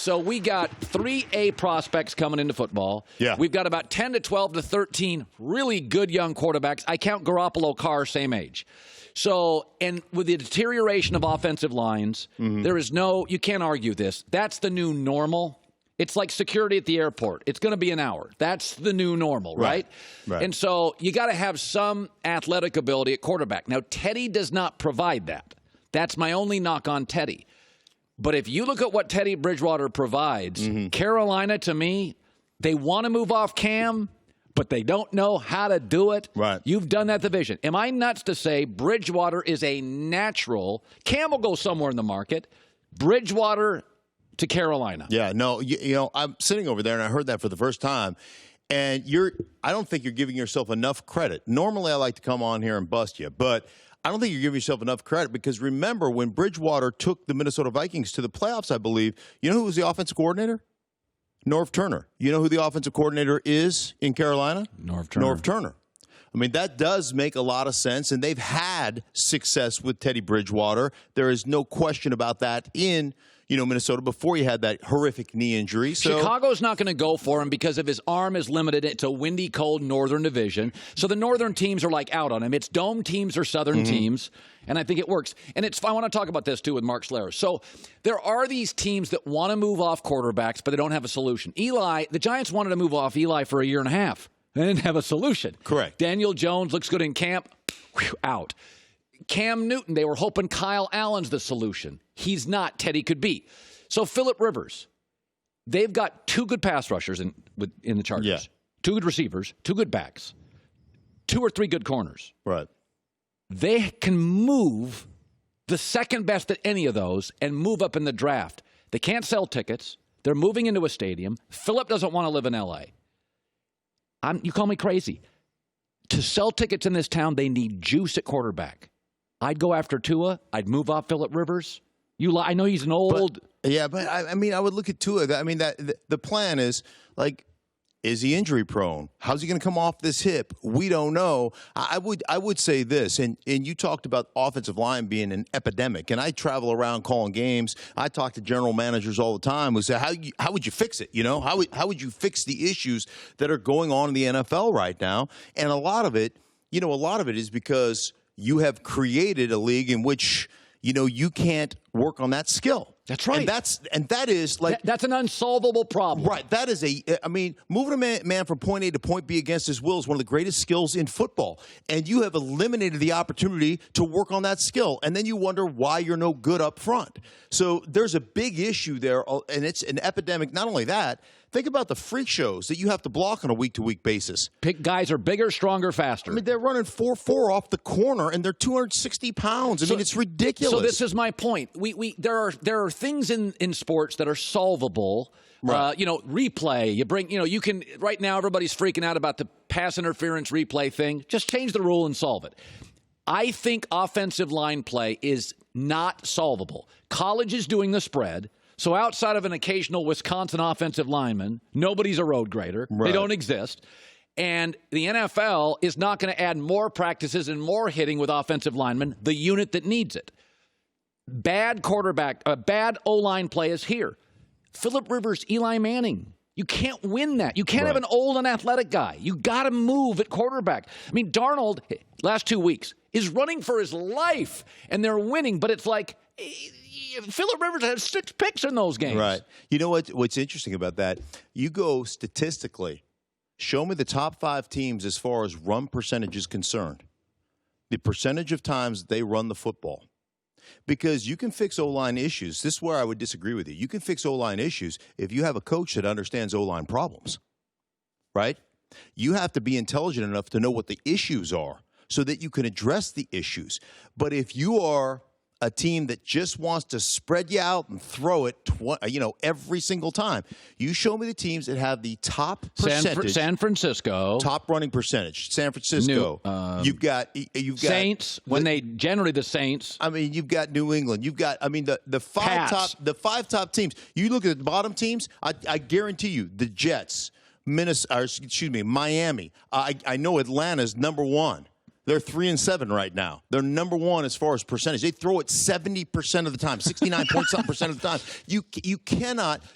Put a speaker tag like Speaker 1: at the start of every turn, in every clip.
Speaker 1: So we got 3 A prospects coming into football.
Speaker 2: Yeah.
Speaker 1: We've got about 10 to 12 to 13 really good young quarterbacks. I count Garoppolo, Carr, same age. So, and with the deterioration of offensive lines, there is you can't argue this. That's the new normal. It's like security at the airport. It's going to be an hour. That's the new normal, right?
Speaker 2: Right.
Speaker 1: And so you got to have some athletic ability at quarterback. Now, Teddy does not provide that. That's my only knock on Teddy. But if you look at what Teddy Bridgewater provides, Carolina, to me, they want to move off Cam, but they don't know how to do it.
Speaker 2: Right.
Speaker 1: You've done that division. Am I nuts to say Bridgewater is a natural? Cam will go somewhere in the market. Bridgewater to Carolina.
Speaker 2: Yeah, no, you know, I'm sitting over there, and I heard that for the first time. And I don't think you're giving yourself enough credit. Normally, I like to come on here and bust you, but I don't think you're giving yourself enough credit because remember when Bridgewater took the Minnesota Vikings to the playoffs, I believe, you know who was the offensive coordinator? Norv Turner. You know who the offensive coordinator is in Carolina?
Speaker 1: Norv Turner.
Speaker 2: Norv Turner. I mean, that does make a lot of sense, and they've had success with Teddy Bridgewater. There is no question about that in Minnesota before he had that horrific knee injury. So
Speaker 1: Chicago's not going to go for him because of his arm is limited. It's a windy, cold northern division. So the northern teams are like out on him. It's dome teams or southern teams, and I think it works. And I want to talk about this, too, with Mark Schlereth. So there are these teams that want to move off quarterbacks, but they don't have a solution. The Giants wanted to move off Eli for a year and a half. They didn't have a solution.
Speaker 2: Correct.
Speaker 1: Daniel Jones looks good in camp. Out. Cam Newton, they were hoping Kyle Allen's the solution. He's not. Teddy could be. So Phillip Rivers, they've got 2 good pass rushers in the Chargers.
Speaker 2: Yeah.
Speaker 1: 2 good receivers, 2 good backs, 2 or 3 good corners.
Speaker 2: Right.
Speaker 1: They can move the second best at any of those and move up in the draft. They can't sell tickets. They're moving into a stadium. Phillip doesn't want to live in L.A. You call me crazy. To sell tickets in this town, they need juice at quarterback. I'd go after Tua. I'd move off Phillip Rivers. I know he's an old.
Speaker 2: But I mean, I would look at Tua. I mean, the plan is like, is he injury prone? How's he going to come off this hip? We don't know. I would say this, and you talked about offensive line being an epidemic, and I travel around calling games. I talk to general managers all the time who say, how would you fix it? How would you fix the issues that are going on in the NFL right now? And a lot of it is because you have created a league in which you can't work on that skill.
Speaker 1: That's right.
Speaker 2: And that is like
Speaker 1: that's an unsolvable problem.
Speaker 2: Right. That is moving a man from point A to point B against his will is one of the greatest skills in football. And you have eliminated the opportunity to work on that skill. And then you wonder why you're no good up front. So there's a big issue there, and it's an epidemic. Not only that, think about the freak shows that you have to block on a week-to-week basis.
Speaker 1: Guys are bigger, stronger, faster.
Speaker 2: I mean, they're running 4.4 off the corner, and they're 260 pounds. I mean, it's ridiculous.
Speaker 1: So this is my point. There are things in sports that are solvable.
Speaker 2: Right.
Speaker 1: Replay. You can right now. Everybody's freaking out about the pass interference replay thing. Just change the rule and solve it. I think offensive line play is not solvable. College is doing the spread. So outside of an occasional Wisconsin offensive lineman, nobody's a road grader.
Speaker 2: Right.
Speaker 1: They don't exist. And the NFL is not going to add more practices and more hitting with offensive linemen, the unit that needs it. Bad O-line play is here. Phillip Rivers, Eli Manning. You can't win that. You can't have an old, unathletic guy. You got to move at quarterback. I mean, Darnold, last 2 weeks, is running for his life, and they're winning. But it's like Phillip Rivers has 6 picks in those games.
Speaker 2: Right. You know what's interesting about that? You go statistically. Show me the top 5 teams as far as run percentage is concerned. The percentage of times they run the football. Because you can fix O-line issues. This is where I would disagree with you. You can fix O-line issues if you have a coach that understands O-line problems, right? You have to be intelligent enough to know what the issues are so that you can address the issues. But if you are a team that just wants to spread you out and throw it, every single time. You show me the teams that have the top percentage.
Speaker 1: San Francisco.
Speaker 2: Top running percentage. San Francisco. You've got
Speaker 1: Saints. The Saints.
Speaker 2: I mean, you've got New England. You've got. I mean, the 5 top teams. You look at the bottom teams. I guarantee you, the Jets, Miami. I know Atlanta's number 1. They're 3-7 right now. They're number one as far as percentage. They throw it 70% of the time, 69.something% of the time.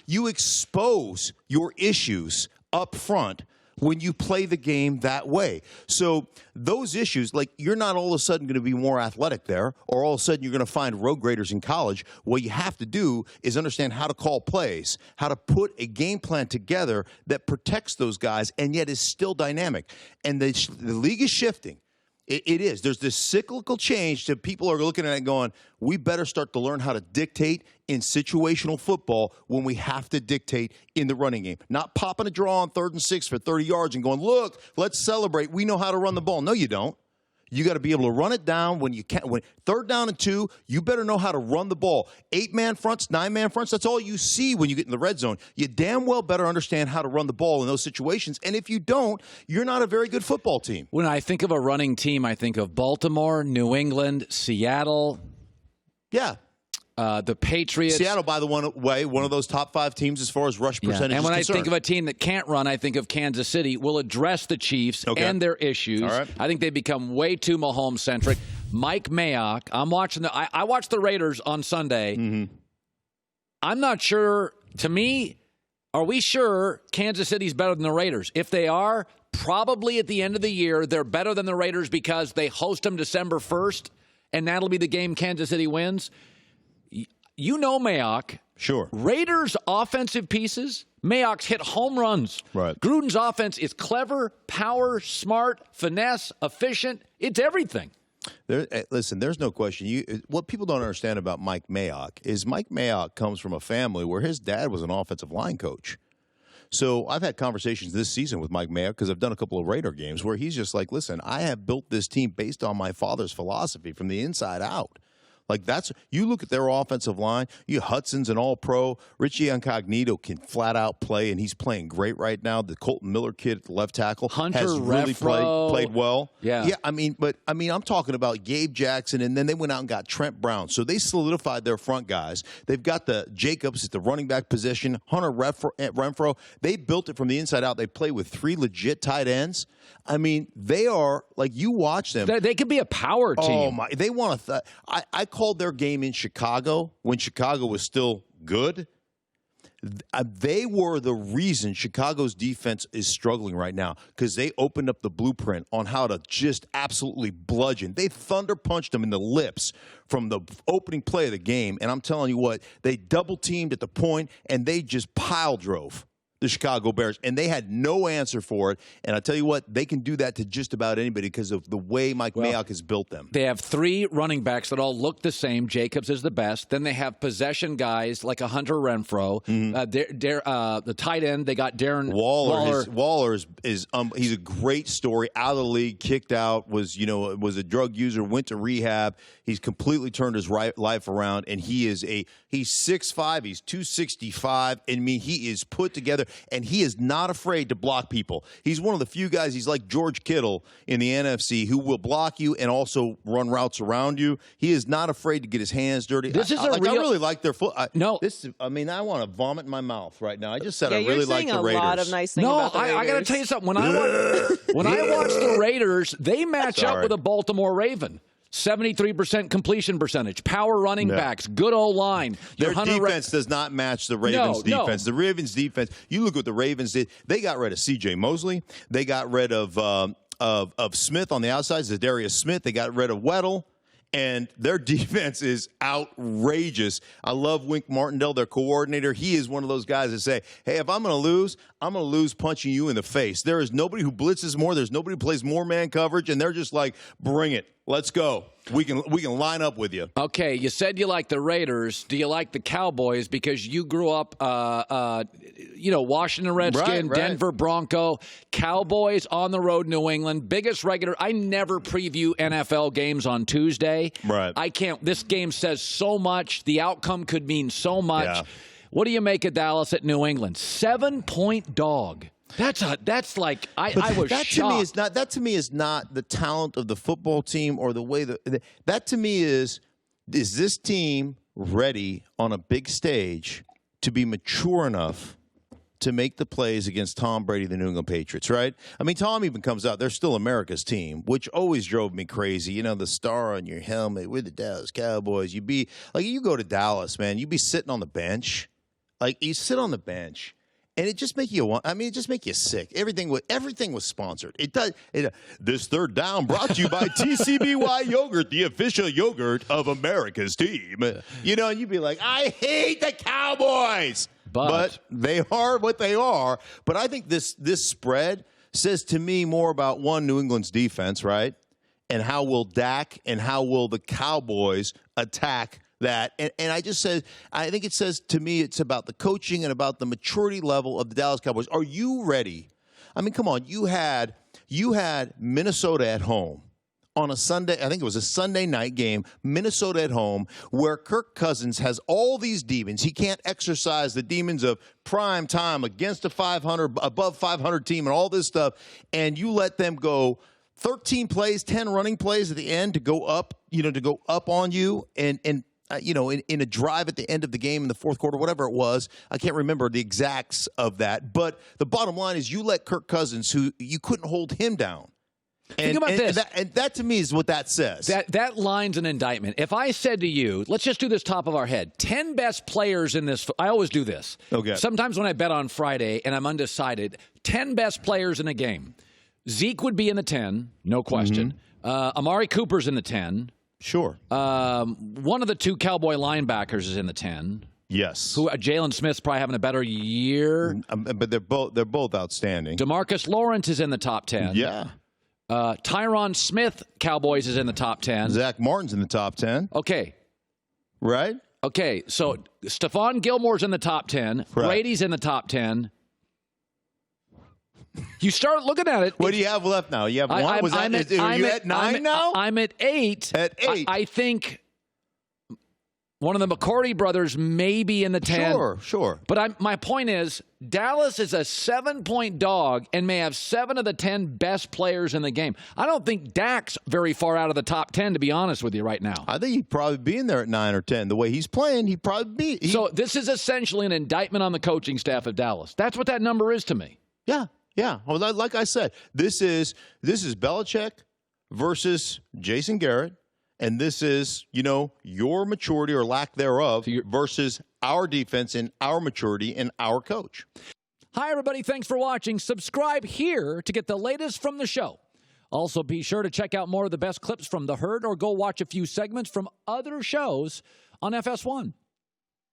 Speaker 2: You expose your issues up front when you play the game that way. So those issues, like you're not all of a sudden going to be more athletic there, or all of a sudden you're going to find road graders in college. What you have to do is understand how to call plays, how to put a game plan together that protects those guys and yet is still dynamic. And the league is shifting. It is. There's this cyclical change that people are looking at it going, we better start to learn how to dictate in situational football when we have to dictate in the running game. Not popping a draw on 3rd and 6 for 30 yards and going, look, let's celebrate. We know how to run the ball. No, you don't. You got to be able to run it down when you can. When 3rd down and 2, you better know how to run the ball. 8-man fronts, 9-man fronts, that's all you see when you get in the red zone. You damn well better understand how to run the ball in those situations. And if you don't, you're not a very good football team.
Speaker 1: When I think of a running team, I think of Baltimore, New England, Seattle.
Speaker 2: Yeah.
Speaker 1: The Patriots.
Speaker 2: Seattle, by the way, one of those top 5 teams as far as rush percentage
Speaker 1: And when
Speaker 2: is
Speaker 1: I think of a team that can't run, I think of Kansas City. Will address the Chiefs and their issues.
Speaker 2: All right.
Speaker 1: I think they become way too Mahomes-centric. Mike Mayock, I'm watching I watched the Raiders on Sunday.
Speaker 2: Mm-hmm.
Speaker 1: I'm not sure. To me, are we sure Kansas City's better than the Raiders? If they are, probably at the end of the year, they're better than the Raiders because they host them December 1st, and that'll be the game Kansas City wins. You know Mayock.
Speaker 2: Sure.
Speaker 1: Raiders' offensive pieces, Mayock's hit home runs.
Speaker 2: Right.
Speaker 1: Gruden's offense is clever, power, smart, finesse, efficient. It's everything.
Speaker 2: Listen, there's no question. What people don't understand about Mike Mayock is Mike Mayock comes from a family where his dad was an offensive line coach. So I've had conversations this season with Mike Mayock because I've done a couple of Raider games where he's just like, listen, I have built this team based on my father's philosophy from the inside out. Like you look at their offensive line, Hudson's an all-pro. Richie Incognito can flat out play, and he's playing great right now. The Colton Miller kid at the left tackle has really played well.
Speaker 1: Yeah.
Speaker 2: I'm talking about Gabe Jackson, and then they went out and got Trent Brown. So they solidified their front guys. They've got the Jacobs at the running back position, Hunter Renfro. They built it from the inside out. They play with 3 legit tight ends. I mean, they are, like, you watch them.
Speaker 1: They could be a power team.
Speaker 2: Oh, my. They want to I called their game in Chicago when Chicago was still good. They were the reason Chicago's defense is struggling right now because they opened up the blueprint on how to just absolutely bludgeon. They thunder punched them in the lips from the opening play of the game. And I'm telling you what, they double teamed at the point and they just pile drove the Chicago Bears, and they had no answer for it. And I tell you what, they can do that to just about anybody because of the way Mike Mayock has built them.
Speaker 1: They have 3 running backs that all look the same. Jacobs is the best. Then they have possession guys like a Hunter Renfro. The tight end, they got Darren Waller.
Speaker 2: Waller is he's a great story. Out of the league, kicked out, was a drug user, went to rehab. He's completely turned his life around, and he's 6'5", he's 265. I mean, he is put together. And he is not afraid to block people. He's one of the few guys, he's like George Kittle in the NFC, who will block you and also run routes around you. He is not afraid to get his hands dirty. I really like their foot. I want to vomit in my mouth right now. I just said I really like the Raiders.
Speaker 3: You're saying a lot of nice things about the Raiders.
Speaker 1: I got to tell you something. When I watch the Raiders, they match up with a Baltimore Raven. 73% completion percentage, power running backs, good O-line.
Speaker 2: Their defense does not match the Ravens' defense. The Ravens' defense, you look what the Ravens did. They got rid of C.J. Mosley. They got rid of Smith on the outside, Zadarius Smith. They got rid of Weddle. And their defense is outrageous. I love Wink Martindale, their coordinator. He is one of those guys that say, hey, if I'm going to lose punching you in the face. There is nobody who blitzes more. There's nobody who plays more man coverage. And they're just like, bring it. Let's go. We can line up with you.
Speaker 1: Okay, you said you like the Raiders. Do you like the Cowboys because you grew up, Washington Redskin,
Speaker 2: right.
Speaker 1: Denver Bronco, Cowboys on the road, New England, biggest regular. I never preview NFL games on Tuesday.
Speaker 2: Right.
Speaker 1: I can't. This game says so much. The outcome could mean so much.
Speaker 2: Yeah.
Speaker 1: What do you make of Dallas at New England? 7-point dog. I was shocked.
Speaker 2: That to me is not the talent of the football team or the way that to me is this team ready on a big stage to be mature enough to make the plays against Tom Brady, the New England Patriots, right? I mean, Tom even comes out. They're still America's team, which always drove me crazy. You know, the star on your helmet with the Dallas Cowboys. You go to Dallas, man, you be sitting on the bench. Like, you sit on the bench. And it just make you sick. Everything was sponsored. This third down brought to you by TCBY Yogurt, the official yogurt of America's team. You know, and you'd be like, I hate the Cowboys. But they are what they are. But I think this spread says to me more about, one, New England's defense, right? And how will Dak and how will the Cowboys attack that. And I think it says to me it's about the coaching and about the maturity level of the Dallas Cowboys. Are you ready? I mean, come on. You had Minnesota at home on a Sunday. I think it was a Sunday night game, Minnesota at home, where Kirk Cousins has all these demons. He can't exercise the demons of prime time against above 500 team and all this stuff. And you let them go 13 plays, 10 running plays at the end to go up on you and in a drive at the end of the game in the fourth quarter, whatever it was. I can't remember the exacts of that. But the bottom line is you let Kirk Cousins, who you couldn't hold him down.
Speaker 1: Think about this.
Speaker 2: That to me is what that says.
Speaker 1: That line's an indictment. If I said to you, let's just do this top of our head, 10 best players in this. I always do this.
Speaker 2: Okay.
Speaker 1: Sometimes when I bet on Friday and I'm undecided, 10 best players in a game. Zeke would be in the 10, no question. Mm-hmm. Amari Cooper's in the 10.
Speaker 2: Sure.
Speaker 1: One of the two Cowboy linebackers is in the 10.
Speaker 2: Yes.
Speaker 1: Who Jalen Smith's probably having a better year.
Speaker 2: But they're both outstanding.
Speaker 1: DeMarcus Lawrence is in the top 10.
Speaker 2: Yeah.
Speaker 1: Tyron Smith, Cowboys, is in the top 10.
Speaker 2: Zach Martin's in the top 10.
Speaker 1: Okay.
Speaker 2: Right?
Speaker 1: Okay, so Stephon Gilmore's in the top 10. Right. Brady's in the top 10. You start looking at it.
Speaker 2: What do you have left now? You have one? Are you at 9 now?
Speaker 1: I'm at 8.
Speaker 2: At 8.
Speaker 1: I think one of the McCourty brothers may be in the 10.
Speaker 2: Sure.
Speaker 1: But my point is, Dallas is a 7-point dog and may have 7 of the 10 best players in the game. I don't think Dak's very far out of the top 10, to be honest with you right now.
Speaker 2: I think he'd probably be in there at 9 or 10. The way he's playing, he'd probably be.
Speaker 1: So this is essentially an indictment on the coaching staff of Dallas. That's what that number is to me.
Speaker 2: Yeah. Well, like I said, this is Belichick versus Jason Garrett, and this is, your maturity or lack thereof versus our defense and our maturity and our coach.
Speaker 1: Hi, everybody. Thanks for watching. Subscribe here to get the latest from the show. Also, be sure to check out more of the best clips from The Herd or go watch a few segments from other shows on FS1.